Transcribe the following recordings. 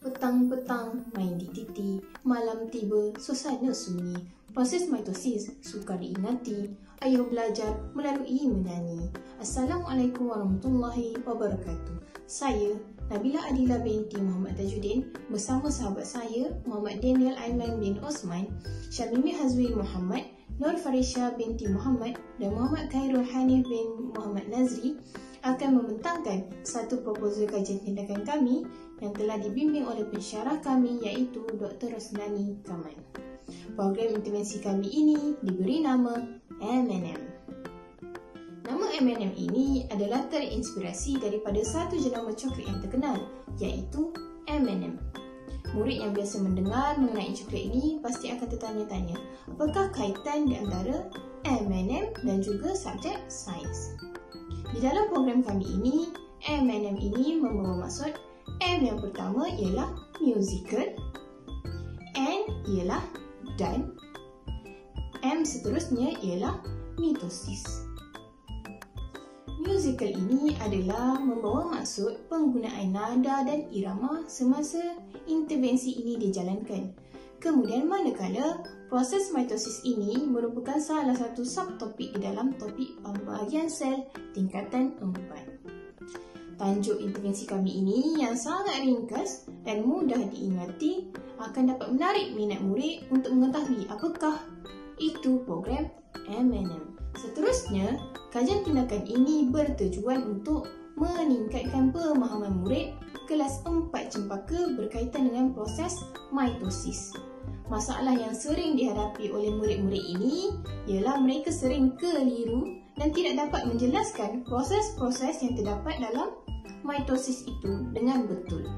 Petang-petang main di titi, malam tiba suasana sunyi. Proses mitosis sukar diingati, ayo belajar melalui menyanyi. Assalamualaikum warahmatullahi wabarakatuh. Saya Nabila Adila binti Muhammad Tajuddin bersama sahabat saya Muhammad Daniel Aiman bin Osman, Syamimi Hazwi Muhammad, Nur Farisha binti Muhammad dan Muhammad Khairul Hanif bin Muhammad Nazri akan membentangkan satu proposal kajian tindakan kami yang telah dibimbing oleh pensyarah kami iaitu Dr. Rosnani Kamal. Program intervensi kami ini diberi nama M&M. Nama M&M ini adalah terinspirasi daripada satu jenama coklat yang terkenal iaitu M&M. Murid yang biasa mendengar mengenai coklat ini pasti akan tertanya-tanya, apakah kaitan di antara M&M dan juga subjek sains? Di dalam program kami ini, M&M ini membawa maksud M yang pertama ialah musical, N ialah dan, M seterusnya ialah mitosis. Musical ini adalah membawa maksud penggunaan nada dan irama semasa intervensi ini dijalankan. Kemudian manakala proses mitosis ini merupakan salah satu subtopik di dalam topik pembahagian sel tingkatan 4. Tajuk intervensi kami ini yang sangat ringkas dan mudah diingati akan dapat menarik minat murid untuk mengetahui apakah itu program M&M. Seterusnya, kajian tindakan ini bertujuan untuk meningkatkan pemahaman murid kelas 4 cempaka berkaitan dengan proses mitosis. Masalah yang sering dihadapi oleh murid-murid ini ialah mereka sering keliru dan tidak dapat menjelaskan proses-proses yang terdapat dalam mitosis itu dengan betul.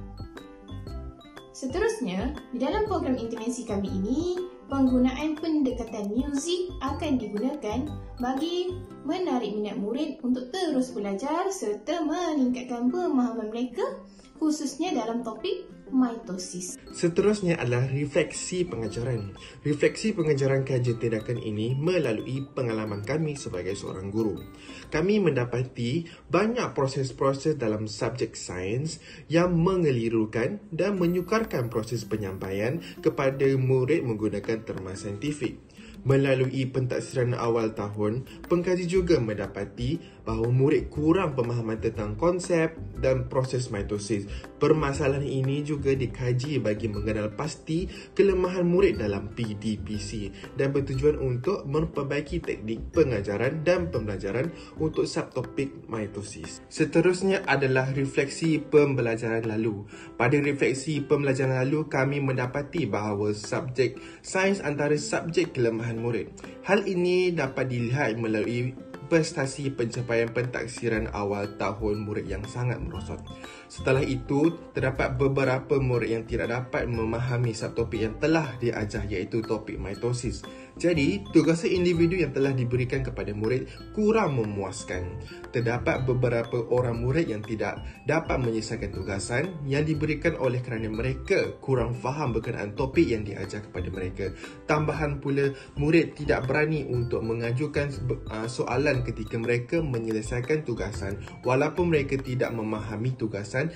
Seterusnya, di dalam program intervensi kami ini, penggunaan pendekatan muzik akan digunakan bagi menarik minat murid untuk terus belajar serta meningkatkan pemahaman mereka khususnya dalam topik mitosis. Seterusnya adalah refleksi pengajaran. Refleksi pengajaran kajian tindakan ini melalui pengalaman kami sebagai seorang guru. Kami mendapati banyak proses-proses dalam subjek sains yang mengelirukan dan menyukarkan proses penyampaian kepada murid menggunakan terma saintifik. Melalui pentaksiran awal tahun, pengkaji juga mendapati bahawa murid kurang pemahaman tentang konsep dan proses mitosis. Permasalahan ini juga dikaji bagi mengenal pasti kelemahan murid dalam PDPC dan bertujuan untuk memperbaiki teknik pengajaran dan pembelajaran untuk subtopik mitosis. Seterusnya adalah refleksi pembelajaran lalu. Pada refleksi pembelajaran lalu, kami mendapati bahawa subjek sains antara subjek kelemahan murid. Hal ini dapat dilihat melalui prestasi pencapaian pentaksiran awal tahun murid yang sangat merosot. Setelah itu, terdapat beberapa murid yang tidak dapat memahami subtopik yang telah diajar iaitu topik mitosis. Jadi, tugasan individu yang telah diberikan kepada murid kurang memuaskan. Terdapat beberapa orang murid yang tidak dapat menyelesaikan tugasan yang diberikan oleh kerana mereka kurang faham berkenaan topik yang diajar kepada mereka. Tambahan pula, murid tidak berani untuk mengajukan soalan ketika mereka menyelesaikan tugasan walaupun mereka tidak memahami tugasan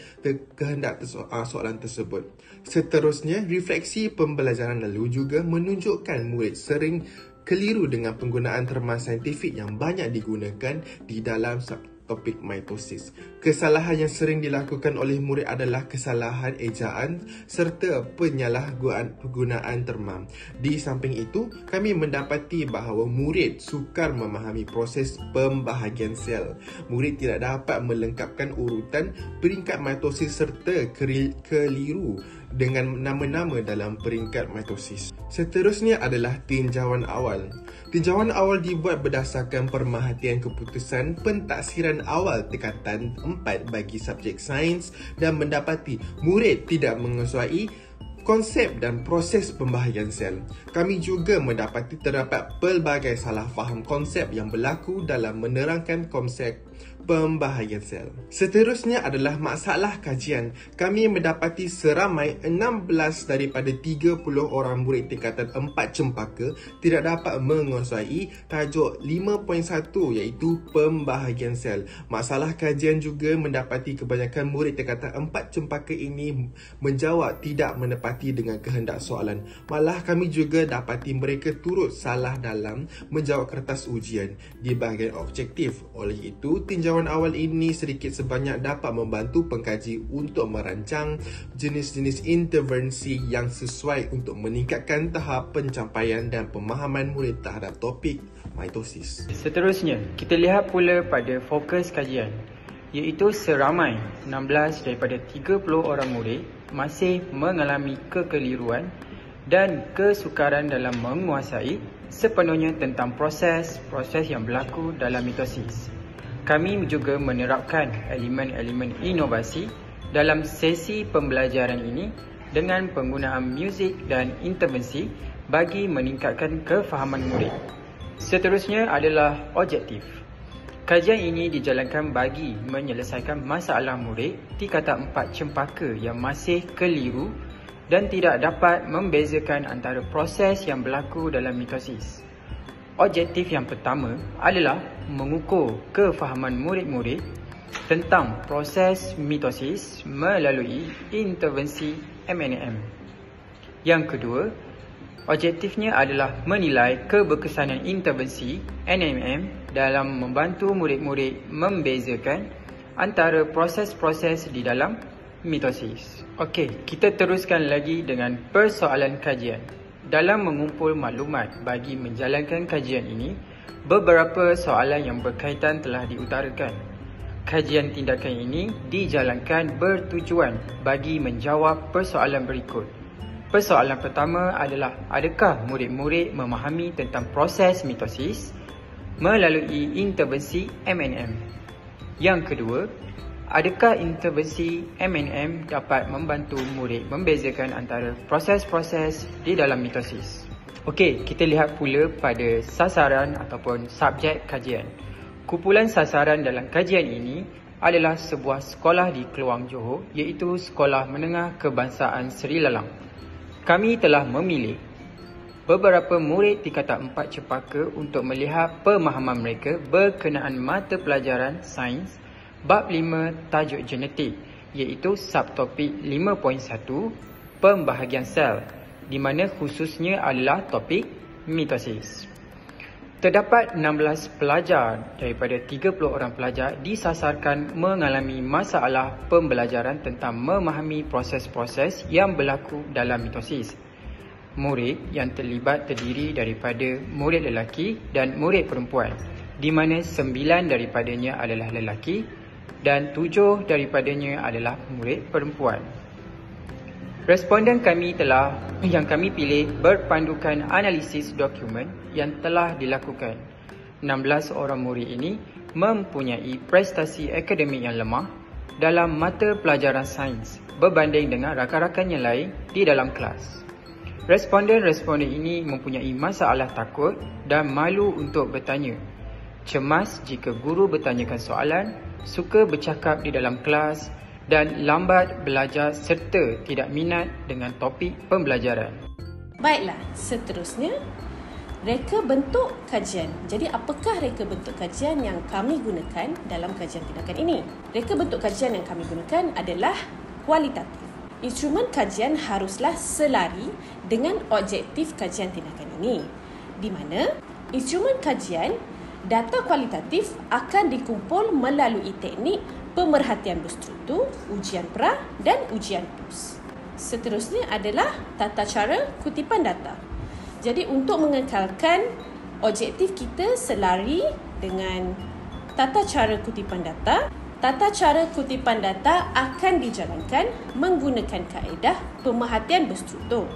kehendak soalan tersebut. Seterusnya, refleksi pembelajaran lalu juga menunjukkan murid sering keliru dengan penggunaan terma saintifik yang banyak digunakan di dalam topik mitosis. Kesalahan yang sering dilakukan oleh murid adalah kesalahan ejaan serta penyalahgunaan terma. Di samping itu, kami mendapati bahawa murid sukar memahami proses pembahagian sel. Murid tidak dapat melengkapkan urutan peringkat mitosis serta keliru dengan nama-nama dalam peringkat mitosis. Seterusnya adalah tinjauan awal. Tinjauan awal dibuat berdasarkan pemerhatian keputusan pentaksiran awal tingkatan 4 bagi subjek sains dan mendapati murid tidak mengesuai konsep dan proses pembahagian sel. Kami juga mendapati terdapat pelbagai salah faham konsep yang berlaku dalam menerangkan konsep pembahagian sel. Seterusnya adalah masalah kajian. Kami mendapati seramai 16 daripada 30 orang murid tingkatan 4 cempaka tidak dapat menguasai tajuk 5.1 iaitu pembahagian sel. Masalah kajian juga mendapati kebanyakan murid tingkatan 4 cempaka ini menjawab tidak menepati dengan kehendak soalan. Malah kami juga dapati mereka turut salah dalam menjawab kertas ujian di bahagian objektif. Oleh itu, tinjauan awal ini sedikit sebanyak dapat membantu pengkaji untuk merancang jenis-jenis intervensi yang sesuai untuk meningkatkan tahap pencapaian dan pemahaman murid terhadap topik mitosis. Seterusnya, kita lihat pula pada fokus kajian, iaitu seramai 16 daripada 30 orang murid masih mengalami kekeliruan dan kesukaran dalam menguasai sepenuhnya tentang proses yang berlaku dalam mitosis. Kami juga menerapkan elemen-elemen inovasi dalam sesi pembelajaran ini dengan penggunaan muzik dan intervensi bagi meningkatkan kefahaman murid. Seterusnya adalah objektif. Kajian ini dijalankan bagi menyelesaikan masalah murid tingkatan 4 cempaka yang masih keliru dan tidak dapat membezakan antara proses yang berlaku dalam mitosis. Objektif yang pertama adalah mengukur kefahaman murid-murid tentang proses mitosis melalui intervensi MNM. Yang kedua, objektifnya adalah menilai keberkesanan intervensi NMM dalam membantu murid-murid membezakan antara proses-proses di dalam mitosis. Okey, kita teruskan lagi dengan persoalan kajian. Dalam mengumpul maklumat bagi menjalankan kajian ini, beberapa soalan yang berkaitan telah diutarakan. Kajian tindakan ini dijalankan bertujuan bagi menjawab persoalan berikut. Persoalan pertama adalah, adakah murid-murid memahami tentang proses mitosis melalui intervensi MNM? Yang kedua, adakah intervensi MNM dapat membantu murid membezakan antara proses-proses di dalam mitosis? Okey, kita lihat pula pada sasaran ataupun subjek kajian. Kumpulan sasaran dalam kajian ini adalah sebuah sekolah di Keluang Johor, iaitu Sekolah Menengah Kebangsaan Seri Lalang. Kami telah memilih beberapa murid tingkatan 4 cempaka untuk melihat pemahaman mereka berkenaan mata pelajaran sains Bab 5 tajuk genetik, iaitu subtopik 5.1 pembahagian sel, di mana khususnya adalah topik mitosis. Terdapat 16 pelajar daripada 30 orang pelajar disasarkan mengalami masalah pembelajaran tentang memahami proses-proses yang berlaku dalam mitosis. Murid yang terlibat terdiri daripada murid lelaki dan murid perempuan, di mana 9 daripadanya adalah lelaki dan 7 daripadanya adalah murid perempuan. Responden yang kami pilih berpandukan analisis dokumen yang telah dilakukan. 16 orang murid ini mempunyai prestasi akademik yang lemah dalam mata pelajaran sains berbanding dengan rakan-rakan yang lain di dalam kelas. Responden ini mempunyai masalah takut dan malu untuk bertanya, cemas jika guru bertanyakan soalan, suka bercakap di dalam kelas dan lambat belajar serta tidak minat dengan topik pembelajaran. Baiklah, seterusnya reka bentuk kajian. Jadi apakah reka bentuk kajian yang kami gunakan dalam kajian tindakan ini? Reka bentuk kajian yang kami gunakan adalah kualitatif. Instrumen kajian haruslah selari dengan objektif kajian tindakan ini, di mana instrumen kajian data kualitatif akan dikumpul melalui teknik pemerhatian berstruktur, ujian pra dan ujian pus. Seterusnya adalah tata cara kutipan data. Jadi untuk mengekalkan objektif kita selari dengan tata cara kutipan data akan dijalankan menggunakan kaedah pemerhatian berstruktur,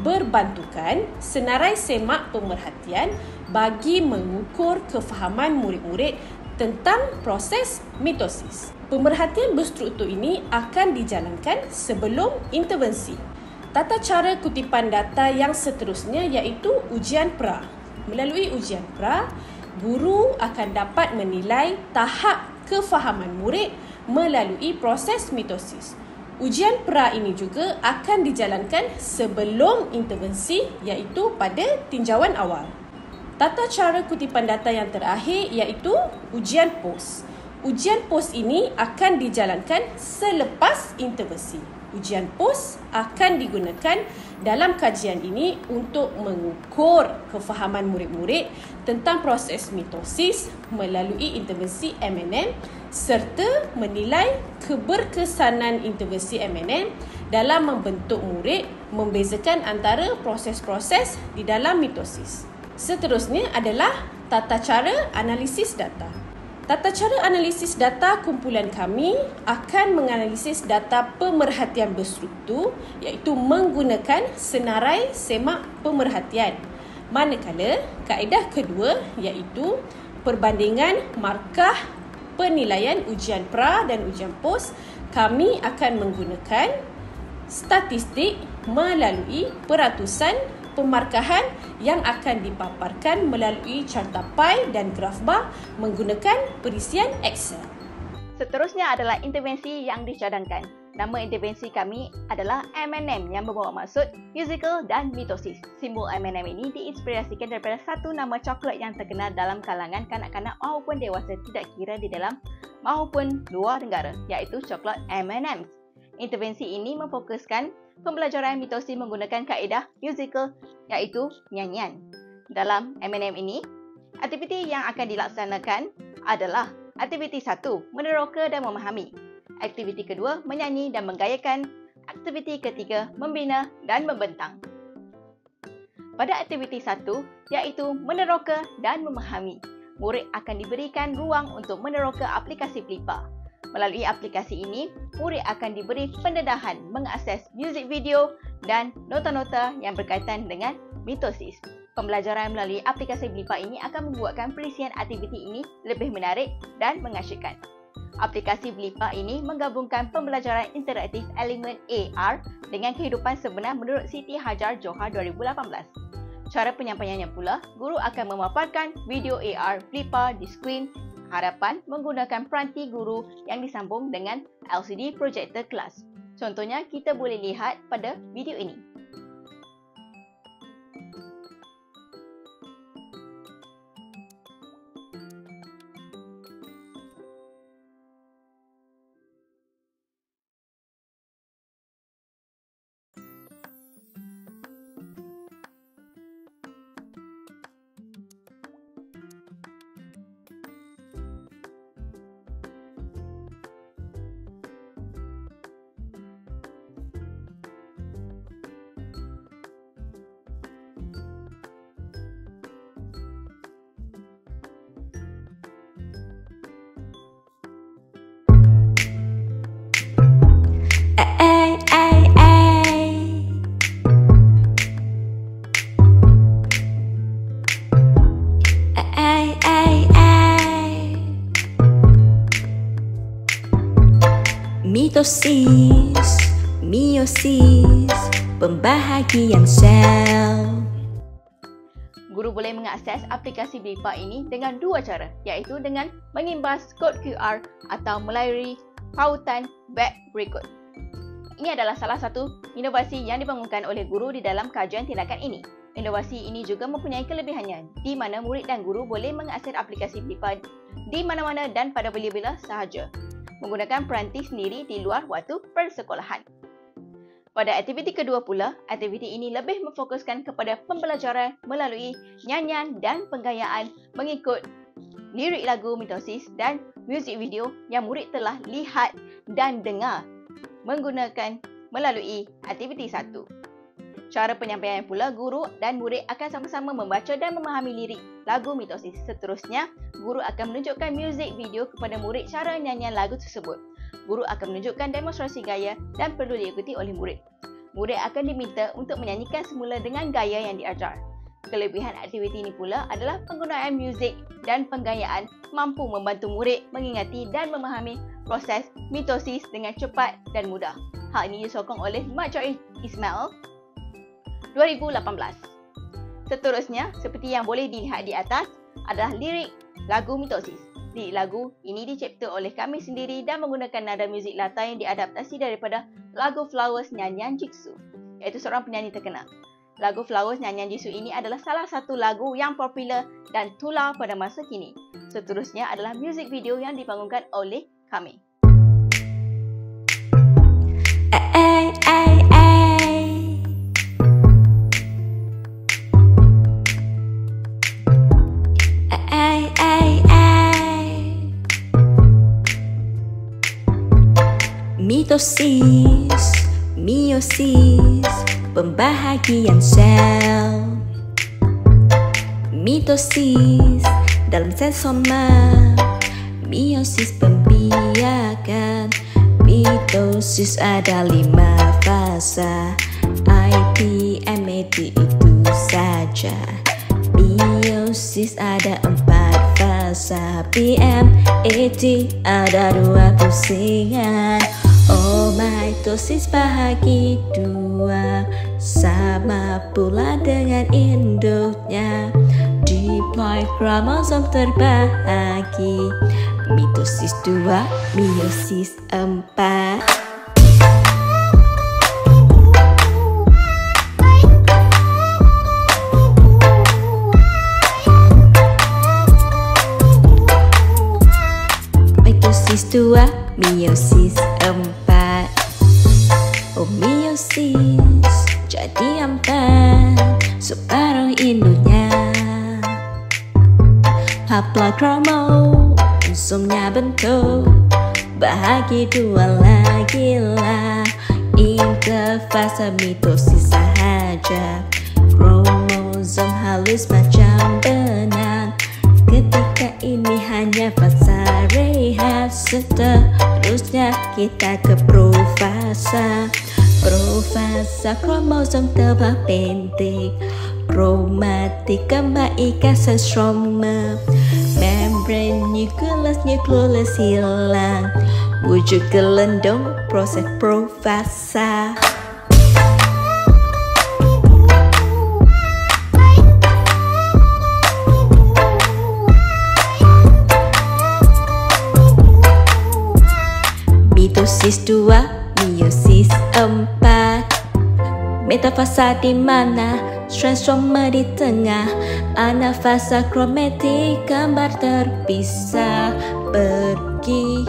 berbantukan senarai semak pemerhatian bagi mengukur kefahaman murid-murid tentang proses mitosis. Pemerhatian berstruktur ini akan dijalankan sebelum intervensi. Tata cara kutipan data yang seterusnya iaitu ujian pra. Melalui ujian pra, guru akan dapat menilai tahap kefahaman murid melalui proses mitosis. Ujian pra ini juga akan dijalankan sebelum intervensi, iaitu pada tinjauan awal. Tata cara kutipan data yang terakhir iaitu ujian pos. Ujian pos ini akan dijalankan selepas intervensi. Ujian pos akan digunakan dalam kajian ini untuk mengukur kefahaman murid-murid tentang proses mitosis melalui intervensi M&M serta menilai keberkesanan intervensi M&M dalam membentuk murid, membezakan antara proses-proses di dalam mitosis. Seterusnya adalah tata cara analisis data. Tata cara analisis data kumpulan kami akan menganalisis data pemerhatian berstruktur, iaitu menggunakan senarai semak pemerhatian. Manakala kaedah kedua iaitu perbandingan markah penilaian ujian pra dan ujian pos, kami akan menggunakan statistik melalui peratusan pemarkahan yang akan dipaparkan melalui carta pie dan graf bar menggunakan perisian Excel. Seterusnya adalah intervensi yang dicadangkan. Nama intervensi kami adalah M&M yang bermaksud maksud musical dan mitosis. Simbol M&M ini diinspirasikan daripada satu nama coklat yang terkenal dalam kalangan kanak-kanak maupun dewasa tidak kira di dalam maupun luar negara, iaitu coklat M&M. Intervensi ini memfokuskan pembelajaran mitosis menggunakan kaedah musical, iaitu nyanyian. Dalam M&M ini, aktiviti yang akan dilaksanakan adalah aktiviti 1, meneroka dan memahami. Aktiviti kedua, menyanyi dan menggayakan. Aktiviti ketiga, membina dan membentang. Pada aktiviti 1, iaitu meneroka dan memahami, murid akan diberikan ruang untuk meneroka aplikasi Blipa. Melalui aplikasi ini, murid akan diberi pendedahan mengakses muzik video dan nota-nota yang berkaitan dengan mitosis. Pembelajaran melalui aplikasi Blipa ini akan membuatkan perisian aktiviti ini lebih menarik dan mengasyikkan. Aplikasi Blipa ini menggabungkan pembelajaran interaktif elemen AR dengan kehidupan sebenar menurut Siti Hajar Johar 2018. Cara penyampaiannya pula, guru akan memaparkan video AR Blipa di skrin hadapan menggunakan peranti guru yang disambung dengan LCD projector kelas. Contohnya, kita boleh lihat pada video ini. Mitosis, meiosis, pembahagian sel. Guru boleh mengakses aplikasi Blipa ini dengan dua cara, iaitu dengan mengimbas kod QR atau melalui pautan web berikut. Ini adalah salah satu inovasi yang dibangunkan oleh guru di dalam kajian tindakan ini. Inovasi ini juga mempunyai kelebihannya, di mana murid dan guru boleh mengakses aplikasi Blipa di mana-mana dan pada bila-bila sahaja, menggunakan peranti sendiri di luar waktu persekolahan. Pada aktiviti kedua pula, aktiviti ini lebih memfokuskan kepada pembelajaran melalui nyanyian dan penggayaan mengikut lirik lagu mitosis dan muzik video yang murid telah lihat dan dengar menggunakan melalui aktiviti 1. Cara penyampaian pula, guru dan murid akan sama-sama membaca dan memahami lirik lagu mitosis. Seterusnya, guru akan menunjukkan muzik video kepada murid cara nyanyian lagu tersebut. Guru akan menunjukkan demonstrasi gaya dan perlu diikuti oleh murid. Murid akan diminta untuk menyanyikan semula dengan gaya yang diajar. Kelebihan aktiviti ini pula adalah penggunaan muzik dan penggayaan mampu membantu murid mengingati dan memahami proses mitosis dengan cepat dan mudah. Hal ini disokong oleh Mak Joy Ismail 2018. Seterusnya, seperti yang boleh dilihat di atas, adalah lirik lagu mitosis. Lirik lagu ini dicipta oleh kami sendiri dan menggunakan nada muzik latar yang diadaptasi daripada lagu Flowers nyanyian Jisoo, iaitu seorang penyanyi terkenal. Lagu Flowers nyanyian Jisoo ini adalah salah satu lagu yang popular dan tular pada masa kini. Seterusnya adalah muzik video yang dibangunkan oleh kami. Mitosis, meiosis, pembahagian sel. Mitosis dalam sel soma, meiosis pembiakan. Mitosis ada 5 fasa, IPMAT itu saja. Meiosis ada 4 fasa, PMAT ada 2 pusingan. Oh, mitosis bahagi 2, sama pula dengan induknya. Diploid kromosom terbahagi, mitosis 2, meiosis 4. Mitosis 2, meiosis 4. Oh, meiosis jadi 4, separuh induknya. Haploid kromosomnya bentuk bahagi 2 lagi lah. Interfase mitosis sahaja, kromosom halus macam benang. Ketika ini hanya fasa rehat, seterusnya kita ke profasa. Profasa kromosom tebal pendek, kromatik gambar ikasan stroma. Membran nukleus hilang, wujud gelendong proses profasa. Mitosis 2, meiosis 4. Metafasa di mana? Stroma di tengah. Anafasa kromatik gambar terpisah, pergi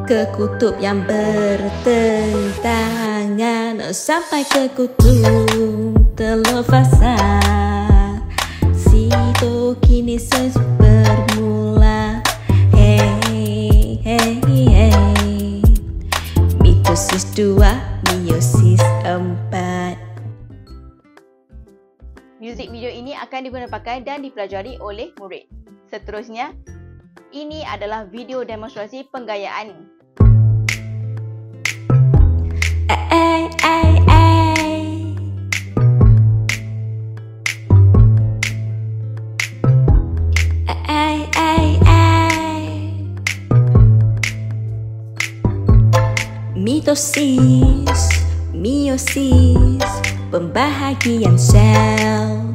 ke kutub yang bertentangan sampai ke kutub telofasa. Sitokinesis bermula. Hey, hey, hey. Mitosis 2, meiosis 4. Muzik video ini akan digunakan pakai dan dipelajari oleh murid. Seterusnya, ini adalah video demonstrasi penggayaan. Mitosis, meiosis, pembahagian sel.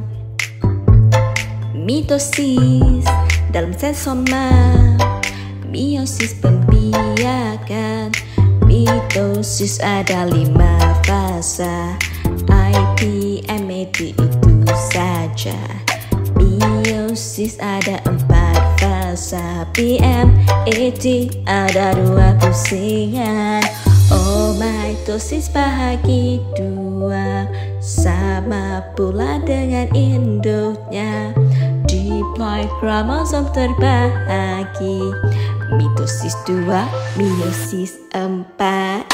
Mitosis dalam sel soma, meiosis pembiakan. Mitosis ada 5 fasa, IPMAT itu saja. Meiosis ada 4 fasa, PMAT ada 2 pusingan. Oh, mitosis bahagi 2, sama pula dengan induknya. Diploid kromosom terbahagi, mitosis 2, meiosis 4.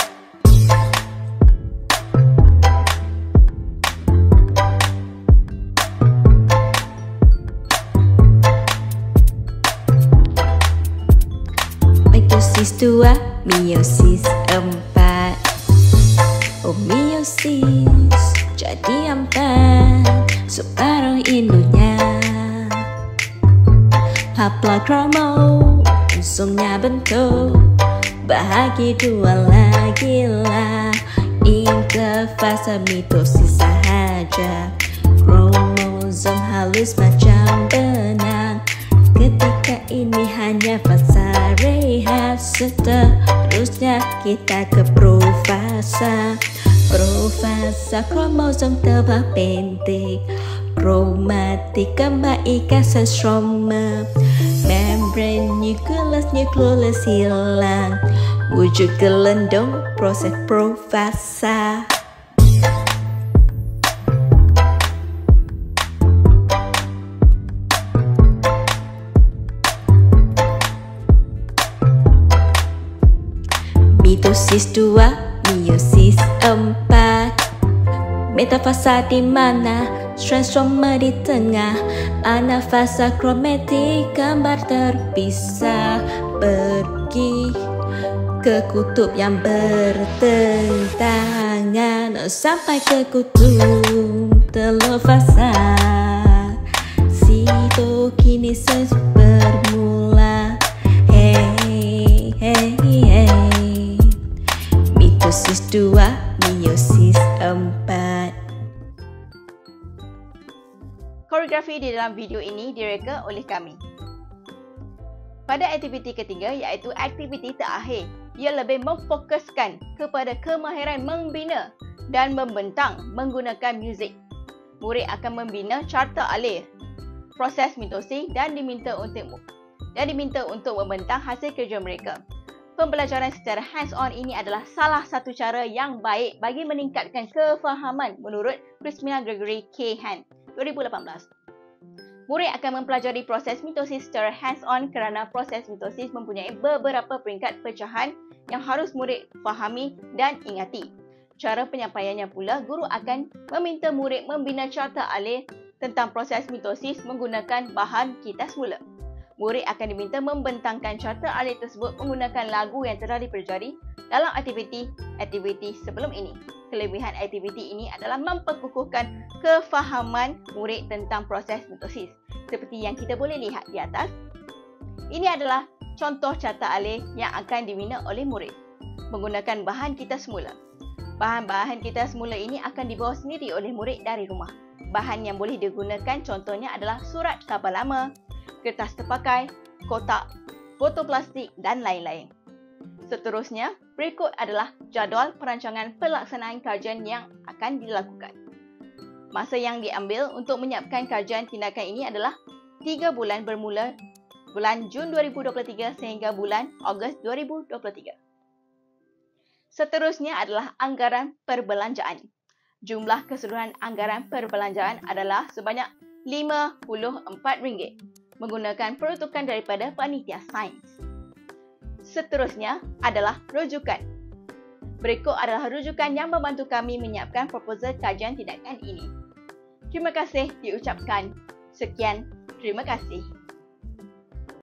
Mitosis 2, meiosis 4. Oh, meiosis jadi 4, separuh induknya. Haploid kromosomnya bentuk bahagi 2 lagi lah. Interfase mitosis sahaja, kromosom halus macam benang. Ketika ini hanya fasa rehat. Seterusnya kita ke profasa. Profasa kromosom tebal pendek, kromatik kebaikan sestroma, membran nukleus hilang, wujud gelendong proses profasa. Mitosis 2, meiosis 4. Metafasa di mana? Stroma di tengah. Anafasa kromatik, gambar terpisah. Pergi ke kutub yang bertentangan sampai ke kutub telofasa. Sitokinesis bermula. Hey, hey, hey. Mitosis 2, meiosis 4. Koreografi di dalam video ini direka oleh kami. Pada aktiviti ketiga iaitu aktiviti terakhir, ia lebih memfokuskan kepada kemahiran membina dan membentang menggunakan muzik. Murid akan membina carta alih, proses mitosis dan diminta untuk membentang hasil kerja mereka. Pembelajaran secara hands-on ini adalah salah satu cara yang baik bagi meningkatkan kefahaman menurut Christina Gregory K. Hand 2018. Murid akan mempelajari proses mitosis secara hands-on kerana proses mitosis mempunyai beberapa peringkat pecahan yang harus murid fahami dan ingati. Cara penyampaiannya pula, guru akan meminta murid membina carta alih tentang proses mitosis menggunakan bahan kitas semula. Murid akan diminta membentangkan carta alih tersebut menggunakan lagu yang telah dipelajari dalam aktiviti sebelum ini. Kelebihan aktiviti ini adalah memperkukuhkan kefahaman murid tentang proses mitosis. Seperti yang kita boleh lihat di atas, ini adalah contoh carta alih yang akan dibina oleh murid menggunakan bahan kitas semula. Bahan-bahan kitas semula ini akan dibawa sendiri oleh murid dari rumah. Bahan yang boleh digunakan contohnya adalah surat khabar lama, kertas terpakai, kotak, botol plastik dan lain-lain. Seterusnya, berikut adalah jadual perancangan pelaksanaan kajian yang akan dilakukan. Masa yang diambil untuk menyiapkan kajian tindakan ini adalah 3 bulan bermula bulan Jun 2023 sehingga bulan Ogos 2023. Seterusnya adalah anggaran perbelanjaan. Jumlah keseluruhan anggaran perbelanjaan adalah sebanyak RM54 menggunakan peruntukan daripada panitia sains. Seterusnya adalah rujukan. Berikut adalah rujukan yang membantu kami menyiapkan proposal kajian tindakan ini. Terima kasih diucapkan. Sekian, terima kasih.